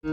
Hello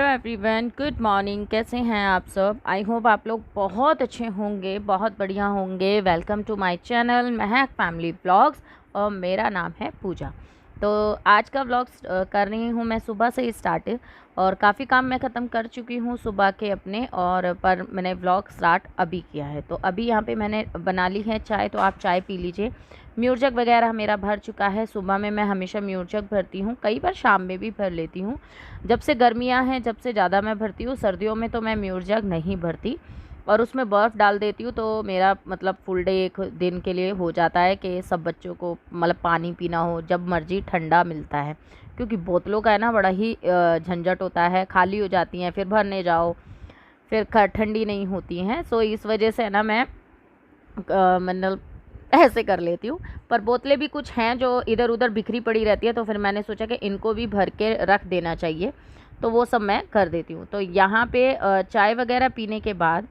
everyone, good morning. कैसे हैं आप सब? आई होप आप लोग बहुत अच्छे होंगे, बहुत बढ़िया होंगे। Welcome to my channel Mahak family vlogs और मेरा नाम है पूजा। तो आज का व्लॉग्स कर रही हूँ मैं सुबह से ही स्टार्ट, और काफ़ी काम मैं ख़त्म कर चुकी हूँ सुबह के अपने, और पर मैंने व्लॉग स्टार्ट अभी किया है। तो अभी यहाँ पे मैंने बना ली है चाय, तो आप चाय पी लीजिए। म्यूर जग वगैरह मेरा भर चुका है। सुबह में मैं हमेशा म्यूर जग भरती हूँ, कई बार शाम में भी भर लेती हूँ। जब से गर्मियाँ हैं जब से ज़्यादा मैं भरती हूँ। सर्दियों में तो मैं म्यूर जग नहीं भरती और उसमें बर्फ़ डाल देती हूँ, तो मेरा मतलब फुल डे एक दिन के लिए हो जाता है कि सब बच्चों को मतलब पानी पीना हो जब मर्ज़ी ठंडा मिलता है। क्योंकि बोतलों का है ना बड़ा ही झंझट होता है, खाली हो जाती हैं, फिर भरने जाओ, फिर ठंडी नहीं होती हैं। सो इस वजह से है ना मैं मतलब ऐसे कर लेती हूँ। पर बोतलें भी कुछ हैं जो इधर उधर बिखरी पड़ी रहती है, तो फिर मैंने सोचा कि इनको भी भर के रख देना चाहिए, तो वो सब मैं कर देती हूँ। तो यहाँ पे चाय वगैरह पीने के बाद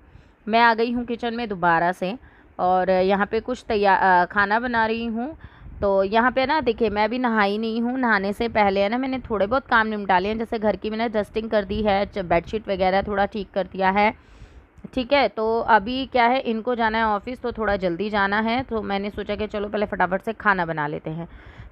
मैं आ गई हूँ किचन में दोबारा से, और यहाँ पे कुछ खाना बना रही हूँ। तो यहाँ पे ना देखिए, मैं भी नहाई नहीं हूँ। नहाने से पहले है ना मैंने थोड़े बहुत काम निपटा लिए हैं, जैसे घर की मैंने डस्टिंग कर दी है, बेडशीट वगैरह थोड़ा ठीक कर दिया है। ठीक है, तो अभी क्या है, इनको जाना है ऑफ़िस, तो थोड़ा जल्दी जाना है, तो मैंने सोचा कि चलो पहले फटाफट से खाना बना लेते हैं।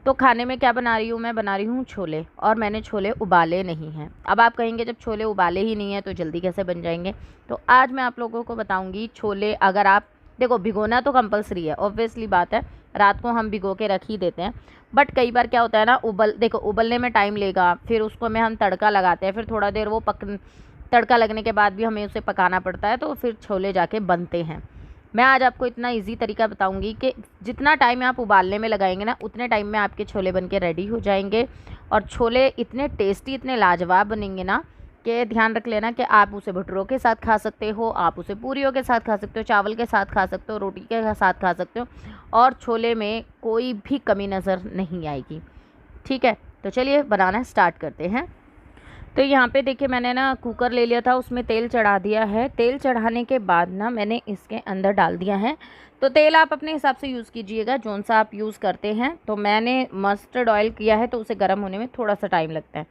तो खाने में क्या बना रही हूँ मैं, बना रही हूँ छोले, और मैंने छोले उबाले नहीं हैं। अब आप कहेंगे जब छोले उबाले ही नहीं हैं तो जल्दी कैसे बन जाएंगे। तो आज मैं आप लोगों को बताऊँगी छोले। अगर आप देखो, भिगोना तो कंपलसरी है, ऑब्वियसली बात है, रात को हम भिगो के रख ही देते हैं। बट कई बार क्या होता है ना, देखो उबलने में टाइम लेगा, फिर उसको में हम तड़का लगाते हैं, फिर थोड़ा देर वो तड़का लगने के बाद भी हमें उसे पकाना पड़ता है, तो फिर छोले जाके बनते हैं। मैं आज आपको इतना इजी तरीका बताऊंगी कि जितना टाइम आप उबालने में लगाएंगे ना, उतने टाइम में आपके छोले बन के रेडी हो जाएंगे। और छोले इतने टेस्टी, इतने लाजवाब बनेंगे ना कि ध्यान रख लेना कि आप उसे भटूरों के साथ खा सकते हो, आप उसे पूरियों के साथ खा सकते हो, चावल के साथ खा सकते हो, रोटी के साथ खा सकते हो, और छोले में कोई भी कमी नज़र नहीं आएगी। ठीक है, तो चलिए बनाना स्टार्ट करते हैं। तो यहाँ पे देखिए, मैंने ना कुकर ले लिया था, उसमें तेल चढ़ा दिया है। तेल चढ़ाने के बाद ना मैंने इसके अंदर डाल दिया है। तो तेल आप अपने हिसाब से यूज़ कीजिएगा, जौन सा आप यूज़ करते हैं। तो मैंने मस्टर्ड ऑयल किया है, तो उसे गर्म होने में थोड़ा सा टाइम लगता है।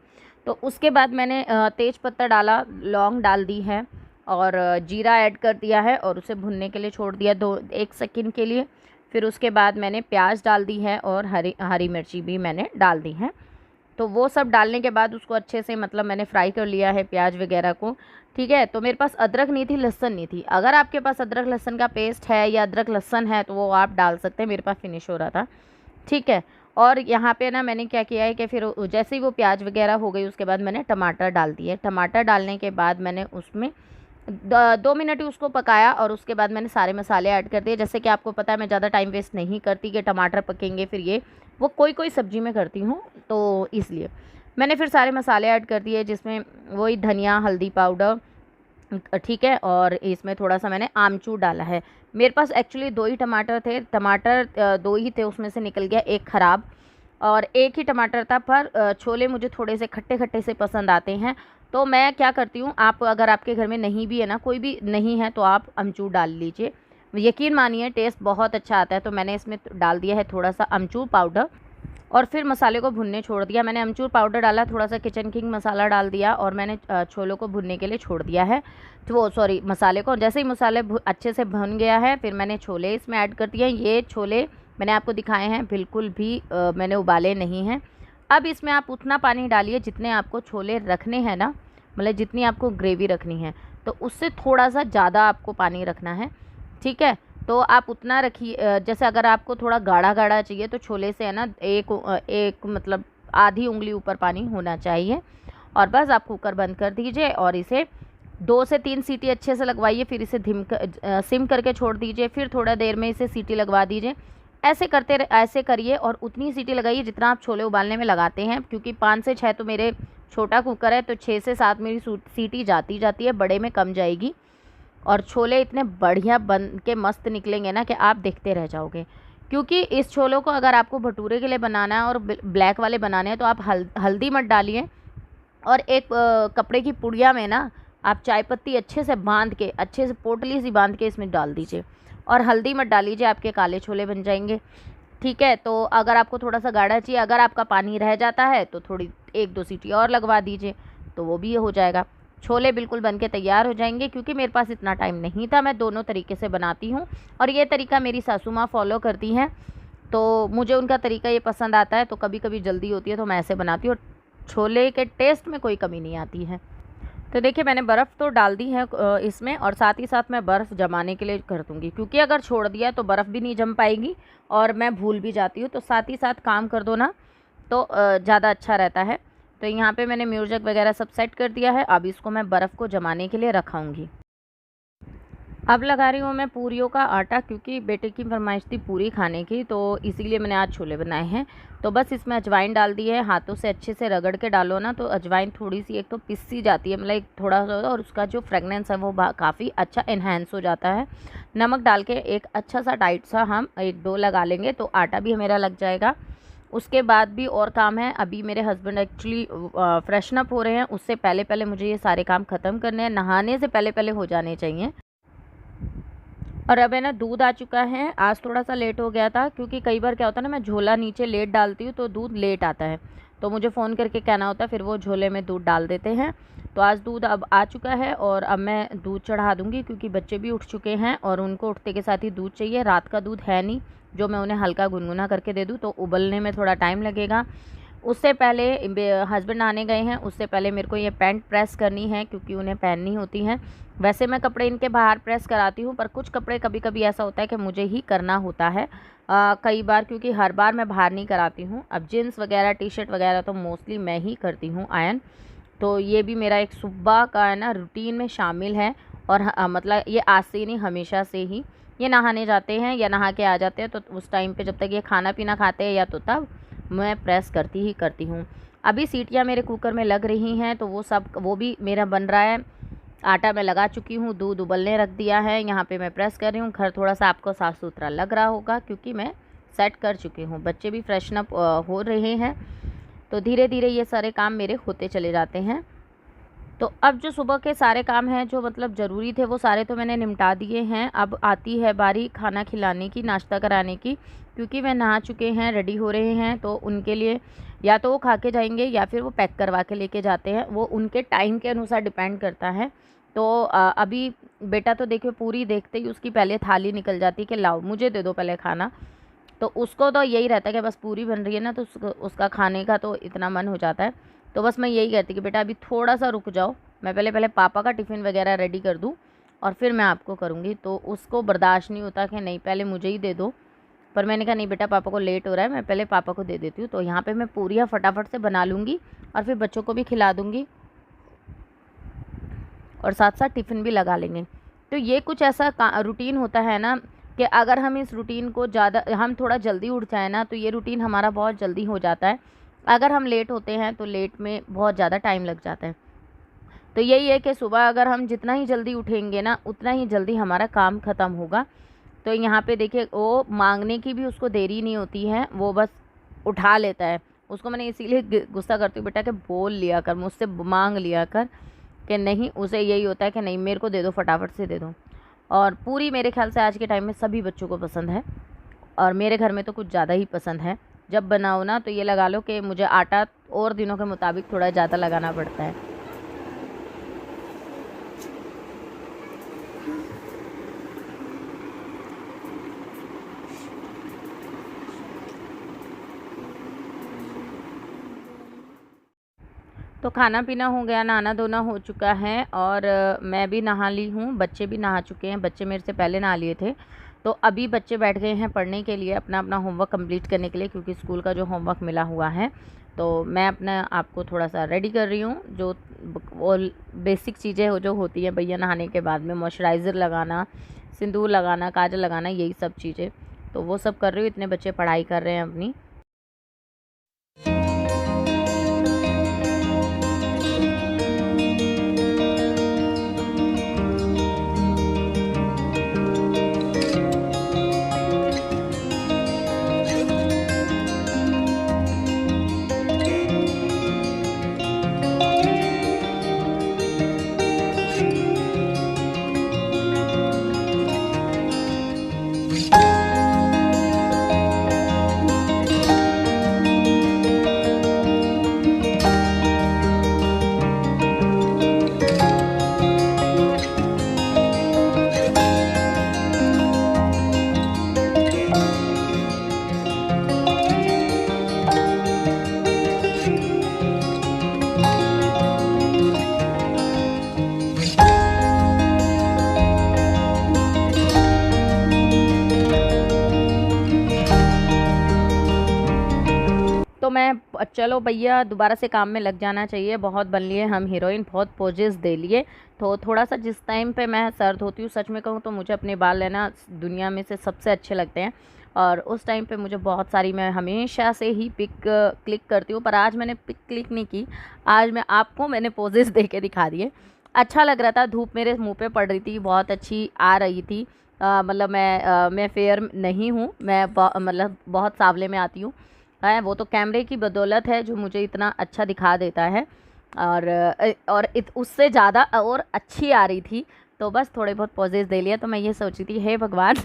तो उसके बाद मैंने तेज पत्ता डाला, लौंग डाल दी है, और जीरा ऐड कर दिया है, और उसे भुनने के लिए छोड़ दिया 1 सेकंड के लिए। फिर उसके बाद मैंने प्याज डाल दी है, और हरी मिर्ची भी मैंने डाल दी है। तो वो सब डालने के बाद उसको अच्छे से मतलब मैंने फ्राई कर लिया है प्याज वगैरह को। ठीक है, तो मेरे पास अदरक नहीं थी, लहसुन नहीं थी। अगर आपके पास अदरक लहसुन का पेस्ट है या अदरक लहसुन है तो वो आप डाल सकते हैं, मेरे पास फिनिश हो रहा था। ठीक है, और यहाँ पे ना मैंने क्या किया है कि फिर जैसे ही वो प्याज वगैरह हो गई, उसके बाद मैंने टमाटर डाल दिए। टमाटर डालने के बाद मैंने उसमें 2 मिनट ही उसको पकाया, और उसके बाद मैंने सारे मसाले ऐड कर दिए। जैसे कि आपको पता है मैं ज़्यादा टाइम वेस्ट नहीं करती कि टमाटर पकेंगे फिर ये वो कोई सब्ज़ी में करती हूँ, तो इसलिए मैंने फिर सारे मसाले ऐड कर दिए, जिसमें वही धनिया, हल्दी पाउडर, ठीक है, और इसमें थोड़ा सा मैंने आमचूर डाला है। मेरे पास एक्चुअली 2 ही टमाटर थे, टमाटर 2 ही थे, उसमें से निकल गया एक ख़राब, और एक ही टमाटर था। पर छोले मुझे थोड़े से खट्टे खट्टे से पसंद आते हैं, तो मैं क्या करती हूँ, आप अगर आपके घर में नहीं भी है ना, कोई भी नहीं है, तो आप अमचूर डाल लीजिए। यकीन मानिए टेस्ट बहुत अच्छा आता है। तो मैंने इसमें डाल दिया है थोड़ा सा अमचूर पाउडर, और फिर मसाले को भुनने छोड़ दिया। मैंने अमचूर पाउडर डाला, थोड़ा सा किचन किंग मसाला डाल दिया, और मैंने छोलों को भुनने के लिए छोड़ दिया है। तो वो सॉरी, मसाले को जैसे ही मसाले अच्छे से भुन गया है, फिर मैंने छोले इसमें ऐड कर दिए। ये छोले मैंने आपको दिखाए हैं, बिल्कुल भी मैंने उबाले नहीं हैं। अब इसमें आप उतना पानी डालिए जितने आपको छोले रखने हैं ना, मतलब जितनी आपको ग्रेवी रखनी है, तो उससे थोड़ा सा ज़्यादा आपको पानी रखना है। ठीक है, तो आप उतना रखिए। जैसे अगर आपको थोड़ा गाढ़ा गाढ़ा चाहिए, तो छोले से है ना एक मतलब आधी उंगली ऊपर पानी होना चाहिए। और बस आप कुकर बंद कर दीजिए, और इसे 2 से 3 सीटी अच्छे से लगवाइए। फिर इसे सिम करके छोड़ दीजिए, फिर थोड़ा देर में इसे सीटी लगवा दीजिए। ऐसे करिए, और उतनी सीटी लगाइए जितना आप छोले उबालने में लगाते हैं। क्योंकि 5 से 6 तो मेरे छोटा कुकर है, तो 6 से 7 मेरी सीटी जाती है, बड़े में कम जाएगी। और छोले इतने बढ़िया बन के मस्त निकलेंगे ना कि आप देखते रह जाओगे। क्योंकि इस छोलों को अगर आपको भटूरे के लिए बनाना है और ब्लैक वाले बनाने हैं तो आप हल्दी मत डालिए, और एक कपड़े की पुड़िया में ना आप चाय पत्ती अच्छे से बांध के, अच्छे से पोटली सी बांध के इसमें डाल दीजिए, और हल्दी मत डालीजिए, आपके काले छोले बन जाएंगे। ठीक है, तो अगर आपको थोड़ा सा गाढ़ा चाहिए, अगर आपका पानी रह जाता है तो थोड़ी 1-2 सीटी और लगवा दीजिए, तो वो भी हो जाएगा। छोले बिल्कुल बन के तैयार हो जाएंगे। क्योंकि मेरे पास इतना टाइम नहीं था, मैं दोनों तरीके से बनाती हूँ, और ये तरीका मेरी सासू माँ फॉलो करती हैं, तो मुझे उनका तरीका ये पसंद आता है। तो कभी कभी जल्दी होती है तो मैं ऐसे बनाती हूँ, छोले के टेस्ट में कोई कमी नहीं आती है। तो देखिए मैंने बर्फ़ तो डाल दी है इसमें, और साथ ही साथ मैं बर्फ़ जमाने के लिए कर दूँगी, क्योंकि अगर छोड़ दिया तो बर्फ़ भी नहीं जम पाएगी और मैं भूल भी जाती हूँ। तो साथ ही साथ काम कर दो ना, तो ज़्यादा अच्छा रहता है। तो यहाँ पे मैंने म्यूजिक वगैरह सब सेट कर दिया है। अब इसको मैं बर्फ़ को जमाने के लिए रखाऊँगी। अब लगा रही हूँ मैं पूरियों का आटा, क्योंकि बेटे की फरमाइश थी पूरी खाने की, तो इसीलिए मैंने आज छोले बनाए हैं। तो बस इसमें अजवाइन डाल दी है, हाथों से अच्छे से रगड़ के डालो ना, तो अजवाइन थोड़ी सी एक तो पिसी जाती है, मतलब एक थोड़ा सा, और उसका जो फ्रेगनेंस है वो काफ़ी अच्छा इन्हेंस हो जाता है। नमक डाल के एक अच्छा सा टाइट सा हम एक डो लगा लेंगे, तो आटा भी मेरा लग जाएगा। उसके बाद भी और काम है। अभी मेरे हस्बैंड एक्चुअली फ्रेशन अप हो रहे हैं, उससे पहले पहले मुझे ये सारे काम ख़त्म करने हैं, नहाने से पहले पहले हो जाने चाहिए। और अब है ना दूध आ चुका है। आज थोड़ा सा लेट हो गया था, क्योंकि कई बार क्या होता है ना, मैं झोला नीचे लेट डालती हूँ तो दूध लेट आता है, तो मुझे फ़ोन करके कहना होता है, फिर वो झोले में दूध डाल देते हैं। तो आज दूध अब आ चुका है, और अब मैं दूध चढ़ा दूँगी, क्योंकि बच्चे भी उठ चुके हैं और उनको उठते के साथ ही दूध चाहिए। रात का दूध है नहीं जो मैं उन्हें हल्का गुनगुना करके दे दूँ, तो उबलने में थोड़ा टाइम लगेगा। उससे पहले हस्बैंड आने गए हैं, उससे पहले मेरे को ये पैंट प्रेस करनी है, क्योंकि उन्हें पहननी होती हैं। वैसे मैं कपड़े इनके बाहर प्रेस कराती हूँ, पर कुछ कपड़े कभी कभी ऐसा होता है कि मुझे ही करना होता है कई बार, क्योंकि हर बार मैं बाहर नहीं कराती हूँ। अब जीन्स वगैरह, टी शर्ट वगैरह तो मोस्टली मैं ही करती हूँ आयन। तो ये भी मेरा एक सुबह का है ना रूटीन में शामिल है, और मतलब ये आज से ही नहीं, हमेशा से ही। ये नहाने जाते हैं या नहा के आ जाते हैं, तो उस टाइम पे जब तक ये खाना पीना खाते हैं या तो तब मैं प्रेस करती ही करती हूँ। अभी सीटियाँ मेरे कुकर में लग रही हैं, तो वो भी मेरा बन रहा है। आटा मैं लगा चुकी हूँ, दूध उबलने रख दिया है, यहाँ पे मैं प्रेस कर रही हूँ। घर थोड़ा सा आपको साफ़ सुथरा लग रहा होगा, क्योंकि मैं सेट कर चुकी हूँ। बच्चे भी फ्रेशन अप हो रहे हैं, तो धीरे धीरे ये सारे काम मेरे होते चले जाते हैं। तो अब जो सुबह के सारे काम हैं जो मतलब ज़रूरी थे, वो सारे तो मैंने निपटा दिए हैं। अब आती है बारी खाना खिलाने की, नाश्ता कराने की, क्योंकि वह नहा चुके हैं, रेडी हो रहे हैं, तो उनके लिए या तो वो खा के जाएंगे या फिर वो पैक करवा के लेके जाते हैं, वो उनके टाइम के अनुसार डिपेंड करता है। तो अभी बेटा तो देखिए पूरी देखते ही उसकी पहले थाली निकल जाती है कि लाओ मुझे दे दो पहले खाना। तो उसको तो यही रहता है कि बस पूरी बन रही है ना, तो उसका खाने का तो इतना मन हो जाता है। तो बस मैं यही कहती कि बेटा अभी थोड़ा सा रुक जाओ, मैं पहले पापा का टिफ़िन वगैरह रेडी कर दूँ और फिर मैं आपको करूँगी। तो उसको बर्दाश्त नहीं होता कि नहीं पहले मुझे ही दे दो। पर मैंने कहा नहीं बेटा, पापा को लेट हो रहा है, मैं पहले पापा को दे देती हूँ। तो यहाँ पे मैं पूरियाँ फटाफट से बना लूँगी और फिर बच्चों को भी खिला दूँगी, और साथ साथ टिफ़िन भी लगा लेंगे। तो ये कुछ ऐसा रूटीन होता है ना, कि अगर हम इस रूटीन को हम थोड़ा जल्दी उठ जाए ना, तो ये रूटीन हमारा बहुत जल्दी हो जाता है। अगर हम लेट होते हैं तो लेट में बहुत ज़्यादा टाइम लग जाता है। तो यही है कि सुबह अगर हम जितना ही जल्दी उठेंगे ना, उतना ही जल्दी हमारा काम ख़त्म होगा। तो यहाँ पे देखिए वो मांगने की भी उसको देरी नहीं होती है, वो बस उठा लेता है। उसको मैंने इसीलिए गुस्सा करती हूँ, बेटा कि बोल लिया कर, मुझसे मांग लिया कर, कि नहीं उसे यही होता है कि नहीं मेरे को दे दो, फटाफट से दे दो। और पूरी मेरे ख्याल से आज के टाइम में सभी बच्चों को पसंद है, और मेरे घर में तो कुछ ज़्यादा ही पसंद है। जब बनाओ ना तो ये लगा लो कि मुझे आटा और दिनों के मुताबिक थोड़ा ज़्यादा लगाना पड़ता है। तो खाना पीना हो गया, नहाना धोना हो चुका है, और मैं भी नहा ली हूँ, बच्चे भी नहा चुके हैं। बच्चे मेरे से पहले नहा लिए थे। तो अभी बच्चे बैठ गए हैं पढ़ने के लिए, अपना अपना होमवर्क कंप्लीट करने के लिए, क्योंकि स्कूल का जो होमवर्क मिला हुआ है। तो मैं अपना आपको थोड़ा सा रेडी कर रही हूँ, जो वो बेसिक चीज़ें जो होती हैं भैया नहाने के बाद में, मॉइस्चराइज़र लगाना, सिंदूर लगाना, काजल लगाना, यही सब चीज़ें। तो वो सब कर रही हूँ। इतने बच्चे पढ़ाई कर रहे हैं अपनी। चलो भैया दोबारा से काम में लग जाना चाहिए, बहुत बन लिए हम हीरोइन, बहुत पोजेस दे लिए। तो थोड़ा सा जिस टाइम पे मैं सर धोती हूँ, सच में कहूँ तो मुझे अपने बाल लेना दुनिया में से सबसे अच्छे लगते हैं, और उस टाइम पे मुझे बहुत सारी, मैं हमेशा से ही पिक क्लिक करती हूँ, पर आज मैंने पिक क्लिक नहीं की। आज मैंने पोजेस दे के दिखा दिए। अच्छा लग रहा था, धूप मेरे मुंह पे पड़ रही थी, बहुत अच्छी आ रही थी। मतलब मैं फेयर नहीं हूँ, मतलब बहुत सांवले में आती हूँ। वो तो कैमरे की बदौलत है जो मुझे इतना अच्छा दिखा देता है, और उससे ज़्यादा और अच्छी आ रही थी। तो बस थोड़े बहुत पॉजेस दे लिया, तो मैं ये सोच रही थी हे भगवान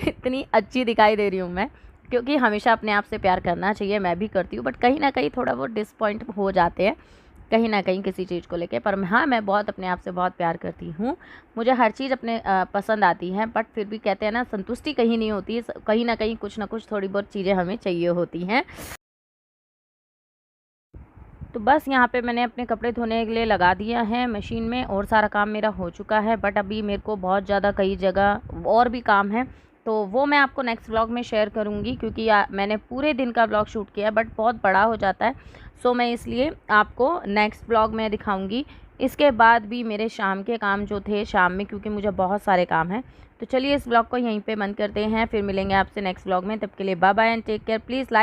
इतनी अच्छी दिखाई दे रही हूँ मैं, क्योंकि हमेशा अपने आप से प्यार करना चाहिए, मैं भी करती हूँ, बट कहीं ना कहीं थोड़ा बहुत डिसपॉइंट हो जाते हैं कहीं ना कहीं किसी चीज़ को लेके। पर हाँ, मैं बहुत अपने आप से बहुत प्यार करती हूँ, मुझे हर चीज़ अपने पसंद आती है, बट फिर भी कहते हैं ना, संतुष्टि कहीं नहीं होती है, कहीं ना कहीं कुछ ना कुछ थोड़ी बहुत चीज़ें हमें चाहिए होती हैं। तो बस यहाँ पे मैंने अपने कपड़े धोने के लिए लगा दिया है मशीन में, और सारा काम मेरा हो चुका है, बट अभी मेरे को बहुत ज़्यादा कई जगह और भी काम है, तो वो मैं आपको नेक्स्ट व्लॉग में शेयर करूँगी, क्योंकि मैंने पूरे दिन का व्लॉग शूट किया है, बट बहुत बड़ा हो जाता है, सो मैं इसलिए आपको नेक्स्ट व्लॉग में दिखाऊँगी। इसके बाद भी मेरे शाम के काम जो थे शाम में, क्योंकि मुझे बहुत सारे काम हैं। तो चलिए इस व्लॉग को यहीं पर बंद करते हैं, फिर मिलेंगे आपसे नेक्स्ट व्लॉग में, तब के लिए bye bye and take care. Please like